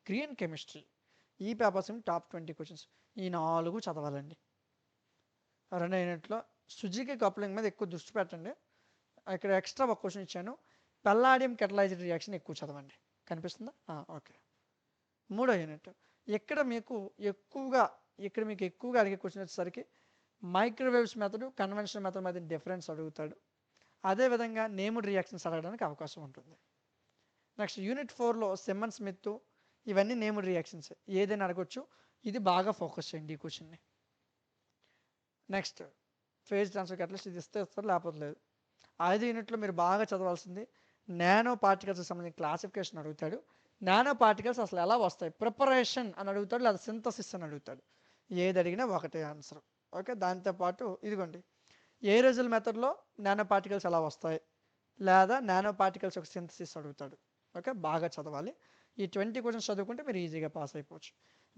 Green chemistry. ఈ papers top 20 questions. ఈ 4 చదవాలండి. 2 యూనిట్లో సుజుకి కప్లింగ్ మీద ఎక్కువ దృష్టి పెట్టండి. ఇక్కడ ఎక్స్ట్రా ఒక క్వశ్చన్ ఇచ్చాను, పల్లాడియం కెటలైజ్డ్ రియాక్షన్ ఎక్కువ చదవండి. కనిపిస్తుందా? ఓకే. 3వ యూనిట్ ఇక్కడ మీకు ఎక్కువగా అడిగే క్వశ్చన్ వచ్చేసరికి మైక్రోవేవ్స్ మెథడ్, కన్వెన్షనల్ మెథడ్ మధ్య డిఫరెన్స్ అడుగుతాడు. అదేవిధంగా నేమ్డ్ రియాక్షన్స్ అడగడానికి అవకాశం ఉంటుంది. నెక్స్ట్ యూనిట్ 4లో సిమ్మన్ స్మిత్, ఇవన్నీ నేమ్డ్ రియాక్షన్స్, ఏదైనా అడగొచ్చు. ఇది బాగా ఫోకస్ చేయండి ఈ క్వశ్చన్ని. నెక్స్ట్ ఫేజ్ ట్రాన్స్ఫర్ క్యాటలిస్ట్, ఇది ఇస్తారు లేకపోతే లేదు. 5 యూనిట్లో మీరు బాగా చదవాల్సింది నానో పార్టికల్స్కి సంబంధించిన క్లాసిఫికేషన్ అడుగుతాడు. నానో పార్టికల్స్ అసలు ఎలా వస్తాయి, ప్రిపరేషన్ అని అడుగుతాడు, లేదా సింథసిస్ అని అడుగుతాడు. ఏది అడిగినా ఒకటే ఆన్సర్. ఓకే. దాంతోపాటు ఇదిగోండి, ఏరోజల్ మెథడ్లో నానో పార్టికల్స్ ఎలా వస్తాయి, లేదా నానో పార్టికల్స్ ఒక సింథసిస్ అడుగుతాడు. ఓకే, బాగా చదవాలి. ఈ 20 క్వశ్చన్స్ చదువుకుంటే మీరు ఈజీగా పాస్ అయిపోవచ్చు.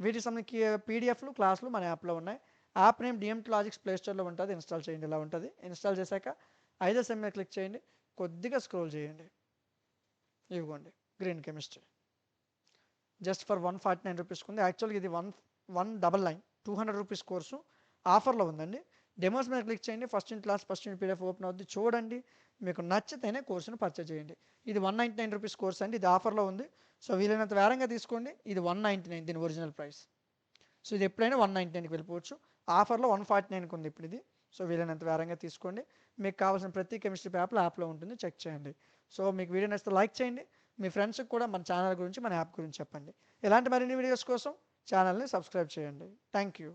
వీటికి సంబంధించి పీడిఎఫ్లు క్లాసులు మన యాప్లో ఉన్నాయి. యాప్ నేమ్ డిఎంటీ లాజిక్స్ ప్లేస్టోర్లో ఉంటుంది, ఇన్స్టాల్ చేయండి. ఇలా ఉంటుంది. ఇన్స్టాల్ చేశాక 5వ సెమ్ మీద క్లిక్ చేయండి, కొద్దిగా స్క్రోల్ చేయండి. ఇవ్వండి green chemistry just for 149 rupees ఉంది. యాక్చువల్గా ఇది 199 200 రూపీస్ కోర్సు ఆఫర్లో ఉందండి. డెమోస్ మీద క్లిక్ చేయండి. First unit class, first unit PDF open అవుద్ది, చూడండి. మీకు నచ్చితేనే కోర్సును పర్చేజ్ చేయండి. ఇది 199 రూపీస్ కోర్స్ అండి, ఇది ఆఫర్లో ఉంది. సో వీలైనంత వేరంగా తీసుకోండి. ఇది 199 దీని ఒరిజినల్ ప్రైస్. సో ఇది ఎప్పుడైనా 199కి వెళ్ళిపోవచ్చు. ఆఫర్లో 149కి ఉంది ఇప్పుడు ఇది. సో వీలైనంత వేరంగా తీసుకోండి. మీకు కావాల్సిన ప్రతి కెమిస్ట్రీ పేపర్ యాప్లో ఉంటుంది, చెక్ చేయండి. సో మీకు వీడియో నచ్చితే లైక్ చేయండి. మీ ఫ్రెండ్స్కి కూడా మన ఛానల్ గురించి, మన యాప్ గురించి చెప్పండి. ఇలాంటి మరిన్ని వీడియోస్ కోసం ఛానల్ని సబ్స్క్రైబ్ చేయండి. Thank you.